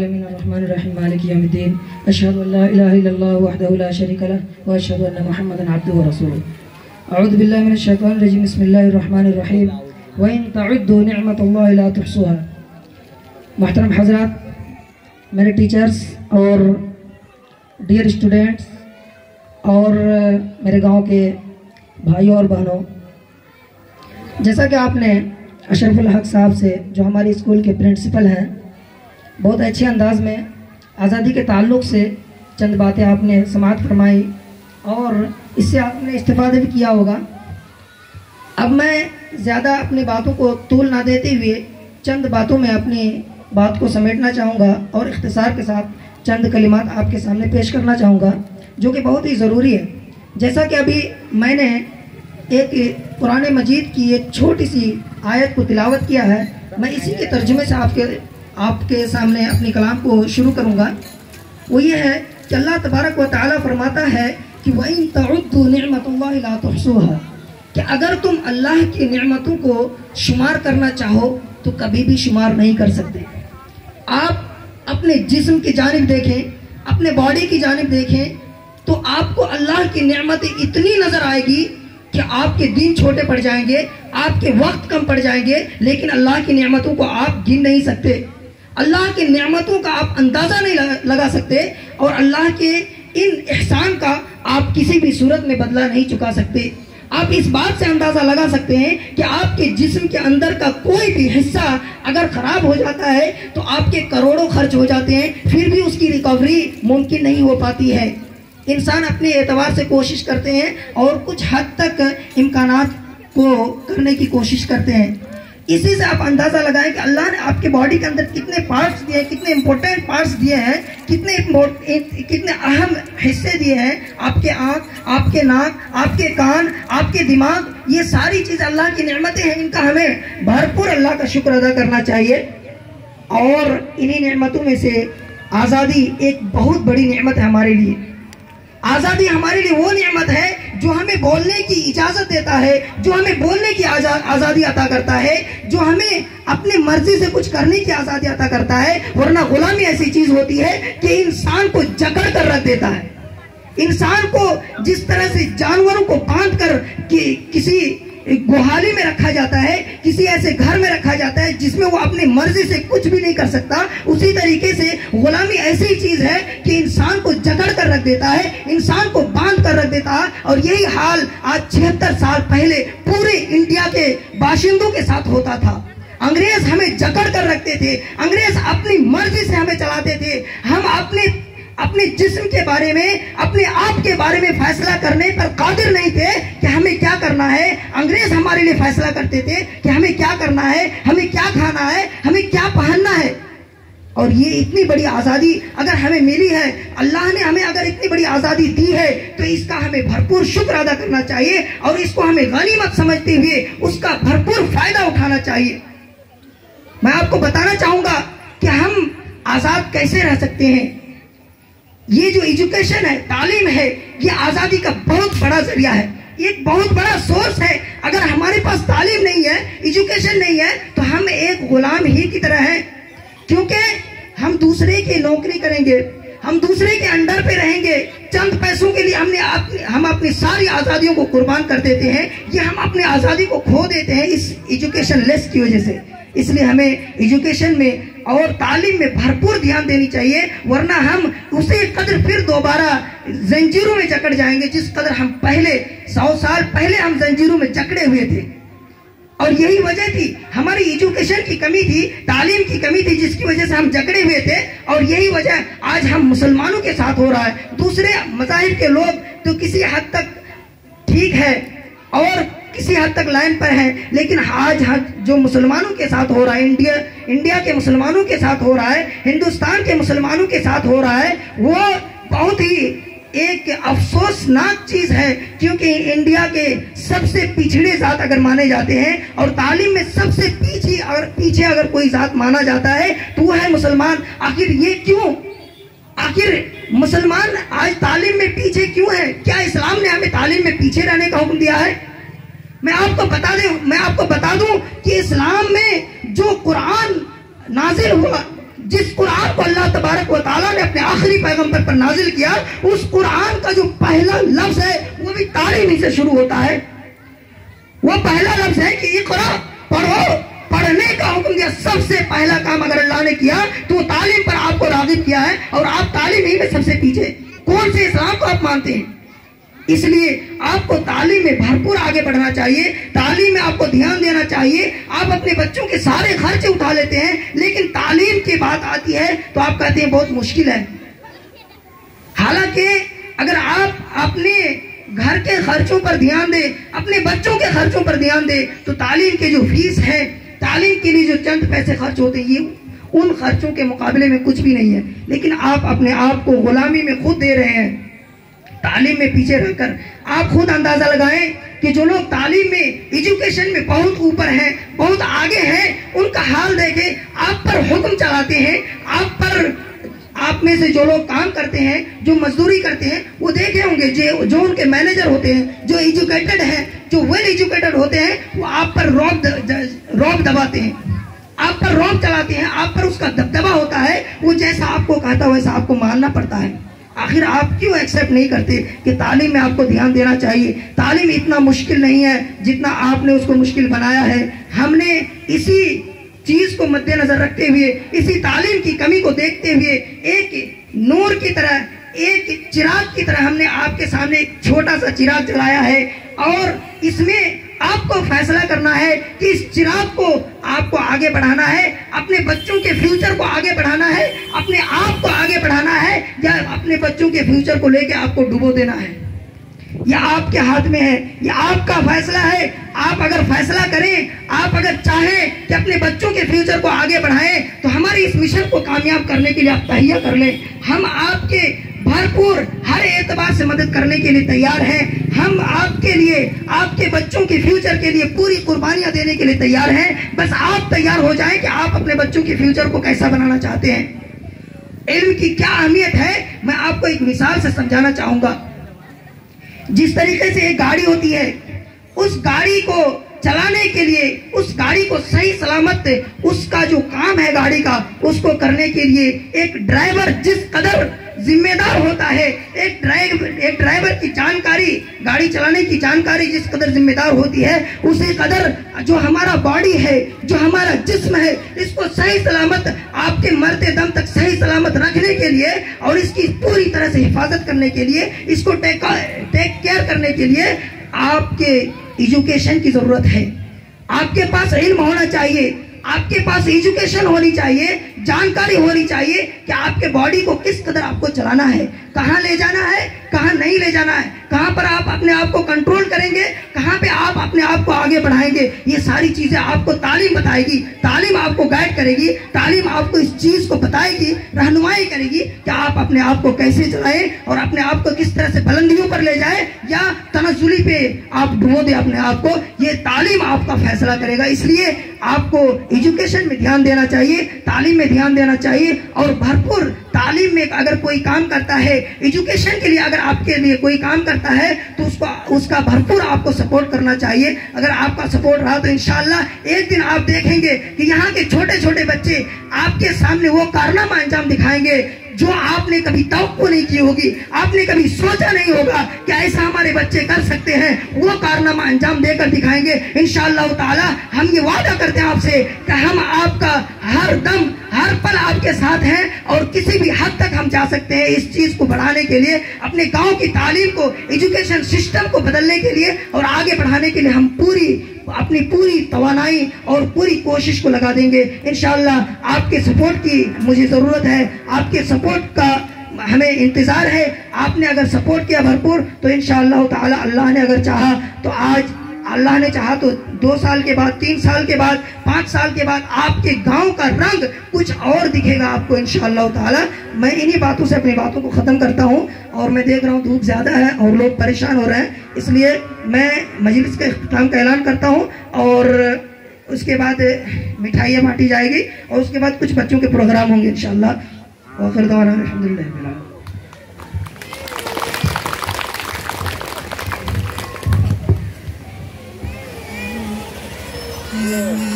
الرحمن الرحیم مالک یوم الدین اشہد ان لا الہ الا اللہ وحدہ لا شریک لہ واشہد ان محمدا عبدہ ورسولہ اعوذ باللہ من الشیطان الرجیم بسم اللہ الرحمن الرحیم وَإِن تَعُدُّوا نِعْمَةَ اللَّهِ لَا تُحْصُوهَا۔ محترم حضرات، میرے ٹیچرز اور ڈیئر اسٹوڈنٹس اور میرے گاؤں کے بھائیوں اور بہنوں، جیسا کہ آپ نے اشرف الحق صاحب سے جو ہماری اسکول کے پرنسپل ہیں، بہت اچھے انداز میں آزادی کے تعلق سے چند باتیں آپ نے سماعت فرمائی اور اس سے آپ نے استفادہ بھی کیا ہوگا۔ اب میں زیادہ اپنی باتوں کو طول نہ دیتے ہوئے چند باتوں میں اپنی بات کو سمیٹنا چاہوں گا اور اختصار کے ساتھ چند کلمات آپ کے سامنے پیش کرنا چاہوں گا جو کہ بہت ہی ضروری ہے۔ جیسا کہ ابھی میں نے ایک قرآن مجید کی ایک چھوٹی سی آیت کو تلاوت کیا ہے، میں اسی کے ترجمے سے آپ کے سامنے اپنی کلام کو شروع کروں گا۔ وہ یہ ہے کہ اللہ تبارک و تعالیٰ فرماتا ہے کہ وَإِن تَعُدُّوا نِعْمَةَ اللَّهِ لَا تُحْصُوهَا، کہ اگر تم اللہ کی نعمتوں کو شمار کرنا چاہو تو کبھی بھی شمار نہیں کر سکتے۔ آپ اپنے جسم کی جانب دیکھیں، اپنے باڈی کی جانب دیکھیں تو آپ کو اللہ کی نعمتیں اتنی نظر آئے گی کہ آپ کے دن چھوٹے پڑ جائیں گے، آپ کے وقت کم پڑ جائیں گے، لیکن اللہ کی نعمتوں کو آپ گن نہیں سکتے، اللہ کی نعمتوں کا آپ اندازہ نہیں لگا سکتے، اور اللہ کے ان احسان کا آپ کسی بھی صورت میں بدلہ نہیں چکا سکتے۔ آپ اس بات سے اندازہ لگا سکتے ہیں کہ آپ کے جسم کے اندر کا کوئی بھی حصہ اگر خراب ہو جاتا ہے تو آپ کے کروڑوں خرچ ہو جاتے ہیں، پھر بھی اس کی ریکوری ممکن نہیں ہو پاتی ہے۔ انسان اپنے اعتبار سے کوشش کرتے ہیں اور کچھ حد تک امکانات کو کرنے کی کوشش کرتے ہیں۔ اسی سے آپ اندازہ لگائیں کہ اللہ نے آپ کے باڈی کے اندر کتنے پارٹس دیے ہیں، کتنے امپورٹنٹ پارٹس دیے ہیں، کتنے اہم حصے دیے ہیں۔ آپ کے آنکھ، آپ کے ناک، آپ کے کان، آپ کے دماغ، یہ ساری چیزیں اللہ کی نعمتیں ہیں، ان کا ہمیں بھرپور اللہ کا شکر ادا کرنا چاہیے۔ اور انہی نعمتوں میں سے آزادی ایک بہت بڑی نعمت ہے ہمارے لیے۔ آزادی ہمارے لیے وہ نعمت ہے جو ہمیں بولنے کی اجازت دیتا ہے، جو ہمیں بولنے کی آزادی عطا کرتا ہے، جو ہمیں اپنی مرضی سے کچھ کرنے کی آزادی عطا کرتا ہے، ورنہ غلامی ایسی چیز ہوتی ہے کہ انسان کو جکڑ کر رکھ دیتا ہے۔ انسان کو جس طرح سے جانوروں کو باندھ کر کسی گوہالی میں رکھا جاتا ہے، کسی ایسے گھر میں رکھا جاتا ہے جس میں وہ اپنی مرضی سے کچھ بھی نہیں کر سکتا، اسی طریقے سے غلامی ایسی چیز ہے کہ انسان کو جکڑ کر رکھ دیتا ہے، انسان کو باندھ کر رکھ دیتا ہے۔ اور یہی حال آج 76 سال پہلے پورے انڈیا کے باشندوں کے ساتھ ہوتا تھا۔ انگریز ہمیں جکڑ کر رکھتے تھے، انگریز اپنی مرضی سے ہمیں چلاتے تھے، ہم اپنے جسم کے بارے میں، اپنے آپ کے بارے میں فیصلہ کرنے پر قادر نہیں تھے کہ ہمیں کیا کرنا ہے۔ انگریز ہمارے لیے فیصلہ کرتے تھے کہ ہمیں کیا کرنا ہے، ہمیں کیا کھانا ہے، ہمیں کیا پہننا ہے۔ اور یہ اتنی بڑی آزادی اگر ہمیں ملی ہے، اللہ نے ہمیں اگر اتنی بڑی آزادی دی ہے تو اس کا ہمیں بھرپور شکر ادا کرنا چاہیے اور اس کو ہمیں غنیمت سمجھتے ہوئے اس کا بھرپور فائدہ اٹھانا چاہیے۔ میں آپ کو بتانا چاہوں گا کہ ہم آزاد کیسے رہ سکتے ہیں۔ یہ جو ایجوکیشن ہے، تعلیم ہے، یہ آزادی کا بہت بڑا ذریعہ ہے، ایک بہت بڑا سورس ہے۔ اگر ہمارے پاس تعلیم نہیں ہے، ایجوکیشن نہیں ہے تو ہم ایک غلام ہی کی طرح ہیں، کیونکہ ہم دوسرے کی نوکری کریں گے، ہم دوسرے کے انڈر پہ رہیں گے، چند پیسوں کے لیے ہم اپنی ساری آزادیوں کو قربان کر دیتے ہیں، یہ ہم اپنی آزادی کو کھو دیتے ہیں اس ایجوکیشن لیس کی وجہ سے۔ اس لیے ہمیں ایجوکیشن میں اور تعلیم میں بھرپور دھیان دینی چاہیے، ورنہ ہم اسی قدر پھر دوبارہ زنجیروں میں جکڑ جائیں گے جس قدر ہم پہلے 100 سال پہلے ہم زنجیروں میں جکڑے ہوئے تھے۔ اور یہی وجہ تھی، ہماری ایجوکیشن کی کمی تھی، تعلیم کی کمی تھی، جس کی وجہ سے ہم جکڑے ہوئے تھے۔ اور یہی وجہ آج ہم مسلمانوں کے ساتھ ہو رہا ہے۔ دوسرے مذاہب کے لوگ تو کسی حد تک ٹھیک ہے اور کسی حد تک لائن پر ہیں، لیکن آج جو مسلمانوں کے ساتھ ہو رہا ہے، انڈیا کے مسلمانوں کے ساتھ ہو رہا ہے، ہندوستان کے مسلمانوں کے ساتھ ہو رہا ہے، وہ بہت ہی ایک افسوسناک چیز ہے، کیونکہ انڈیا کے سب سے پچھڑے ذات اگر مانے جاتے ہیں اور تعلیم میں سب سے پیچھے اگر کوئی ذات مانا جاتا ہے تو وہ ہے مسلمان۔ آخر یہ کیوں؟ آخر مسلمان آج تعلیم میں پیچھے کیوں ہے؟ کیا اسلام نے ہمیں تعلیم میں پیچھے رہنے کا حکم دیا ہے؟ میں آپ کو بتا دوں کہ اسلام میں جو قرآن نازل ہوا، جس قرآن کو اللہ پیغمبر پر نازل کیا، اس قرآن کا جو پہلا لفظ ہے وہ بھی تعلیم ہی سے شروع ہوتا ہے. وہ پہلا لفظ ہے کہ اقرا، پڑھو. پڑھنے کا حکم دیا. سب سے پہلا کام اگر اللہ نے کیا تو وہ تعلیم پر آپ کو راغب کیا ہے، اور آپ تعلیم ہی میں سب سے پیچھے. کون سے اسلام کو آپ مانتے ہیں؟ اس لیے آپ کو تعلیم میں بھرپور آگے بڑھنا چاہیے، تعلیم میں آپ کو دھیان دینا چاہیے. آپ اپنے بچوں کے سارے خرچے اٹھا لیتے ہیں، لیکن تعلیم کی بات آتی ہے تو آپ کہتے ہیں بہت مشکل ہے. حالانکہ اگر آپ اپنے گھر کے خرچوں پر دھیان دیں، اپنے بچوں کے خرچوں پر دھیان دیں، تو تعلیم کے جو فیس ہے، تعلیم کے لیے جو چند پیسے خرچ ہوتے ہیں، یہ ان خرچوں کے مقابلے میں کچھ بھی نہیں ہے. لیکن آپ اپنے آپ کو غلامی میں خود دے رہے ہیں تعلیم میں پیچھے رہ کر. آپ خود اندازہ لگائیں کہ جو لوگ تعلیم میں، ایجوکیشن میں بہت اوپر ہیں، بہت آگے ہیں، ان کا حال دیکھیں. آپ پر حکم چلاتے ہیں، آپ میں سے جو لوگ کام کرتے ہیں، جو مزدوری کرتے ہیں، وہ دیکھے ہوں گے جو ان کے مینیجر ہوتے ہیں، جو ایجوکیٹڈ ہیں، جو ویل ایجوکیٹڈ ہوتے ہیں، وہ آپ پر روب دباتے ہیں، آپ پر روب چلاتے ہیں، آپ پر اس کا دبدبا ہوتا ہے. وہ جیسا آپ کو کہتا ہے ویسا آپ کو ماننا پڑتا ہے. آخر آپ کیوں ایکسیپٹ نہیں کرتے کہ تعلیم میں آپ کو دھیان دینا چاہیے؟ تعلیم اتنا مشکل نہیں ہے جتنا آپ نے اس کو مشکل بنایا ہے. ہم نے اسی چیز کو مد نظر رکھتے ہوئے، اسی تعلیم کی کمی کو دیکھتے ہوئے، ایک نور کی طرح، ایک چراغ کی طرح ہم نے آپ کے سامنے ایک چھوٹا سا چراغ جلایا ہے، اور اس میں آپ کو فیصلہ کرنا ہے کہ اس چراغ کو آپ کو آگے بڑھانا ہے، اپنے بچوں کے فیوچر کو آگے بڑھانا ہے، اپنے آپ کو آگے بڑھانا ہے، یا اپنے بچوں کے فیوچر کو لے کے آپ کو ڈبو دینا ہے. یہ آپ کے ہاتھ میں ہے، یہ آپ کا فیصلہ ہے. آپ اگر فیصلہ کریں، آپ اگر چاہیں کہ اپنے بچوں کے فیوچر کو آگے بڑھائیں، تو ہماری اس مشن کو کامیاب کرنے کے لیے آپ تہیہ کر لیں. ہم آپ کے بھرپور ہر اعتبار سے مدد کرنے کے لیے تیار ہیں. ہم آپ کے لیے، آپ کے بچوں کے فیوچر کے لیے پوری قربانیاں دینے کے لیے تیار ہیں. بس آپ تیار ہو جائیں کہ آپ اپنے بچوں کے فیوچر کو کیسا بنانا چاہتے ہیں. علم کی کیا اہمیت ہے، میں آپ کو ایک مثال سے سمجھانا چاہوں گا. جس طریقے سے ایک گاڑی ہوتی ہے، اس گاڑی کو چلانے کے لیے، اس گاڑی کو صحیح سلامت، اس کا جو کام ہے گاڑی کا، اس کو کرنے کے لیے ایک ڈرائیور جس قدر ذمہ دار ہوتا ہے، ایک ڈرائیور کی جانکاری، گاڑی چلانے کی جانکاری جس قدر ذمہ دار ہوتی ہے، اسی قدر جو ہمارا باڈی ہے، جو ہمارا جسم ہے، اس کو صحیح سلامت، آپ کے مرتے دم تک صحیح سلامت رکھنے کے لیے، اور اس کی پوری طرح سے حفاظت کرنے کے لیے، اس کو ٹیک کیئر کرنے کے لیے آپ کے ایجوکیشن کی ضرورت ہے. آپ کے پاس علم ہونا چاہیے، آپ کے پاس ایجوکیشن ہونی چاہیے، جانکاری ہونی چاہیے کہ آپ کے باڈی کو کس قدر آپ کو چلانا ہے، کہاں لے جانا ہے، کہاں نہیں لے جانا ہے، کہاں پر آپ اپنے آپ کو کنٹرول کریں گے، کہاں پہ آپ اپنے آپ کو آگے بڑھائیں گے. یہ ساری چیزیں آپ کو تعلیم بتائے گی، تعلیم آپ کو گائیڈ کرے گی، تعلیم آپ کو اس چیز کو بتائے گی، رہنمائی کرے گی کہ آپ اپنے آپ کو کیسے چلائیں، اور اپنے آپ کو کس طرح سے بلندیوں پر لے جائیں، یا تنزلی پہ آپ ڈبو دیں اپنے آپ کو. یہ تعلیم آپ کا فیصلہ کرے گا. اس لیے آپ کو ایجوکیشن میں دھیان دینا چاہیے، تعلیم میں دھیان دینا چاہیے، اور بھرپور تعلیم میں اگر کوئی کام کرتا ہے، ایجوکیشن کے لیے اگر آپ کے لیے کوئی کام کرتا ہے، تو اس کا بھرپور آپ کو سپورٹ کرنا چاہیے. اگر آپ کا سپورٹ رہا تو انشاءاللہ ایک دن آپ دیکھیں گے کہ یہاں کے چھوٹے چھوٹے بچے آپ کے سامنے وہ کارنامہ انجام دکھائیں گے جو آپ نے کبھی توقع نہیں کی ہوگی، آپ نے کبھی سوچا نہیں ہوگا کہ ایسا ہمارے بچے کر سکتے ہیں. وہ کارنامہ انجام دے کر دکھائیں گے انشاءاللہ تعالی. ہم یہ وعدہ کرتے ہیں آپ سے کہ ہم آپ کا ہر دم، ہر پل آپ کے ساتھ ہیں، اور کسی بھی حد تک ہم جا سکتے ہیں اس چیز کو بڑھانے کے لیے، اپنے گاؤں کی تعلیم کو، ایجوکیشن سسٹم کو بدلنے کے لیے اور آگے بڑھانے کے لیے. ہم اپنی پوری توانائی اور پوری کوشش کو لگا دیں گے انشاءاللہ. آپ کے سپورٹ کی مجھے ضرورت ہے، آپ کے سپورٹ کا ہمیں انتظار ہے. آپ نے اگر سپورٹ کیا بھرپور تو انشاءاللہ تعالی، اللہ نے اگر چاہا تو آج، اللہ نے چاہا تو 2 سال کے بعد، 3 سال کے بعد، 5 سال کے بعد آپ کے گاؤں کا رنگ کچھ اور دکھے گا آپ کو انشاءاللہ تعالی. میں انہی باتوں سے اپنی باتوں کو ختم کرتا ہوں، اور میں دیکھ رہا ہوں دھوپ زیادہ ہے اور لوگ پریشان ہو رہے ہیں، اس لیے میں مجلس کے اختتام کا اعلان کرتا ہوں. اور اس کے بعد مٹھائیاں بانٹی جائے گی، اور اس کے بعد کچھ بچوں کے پروگرام ہوں گے انشاءاللہ. وآخر دعوانا الحمدللہ. Yeah.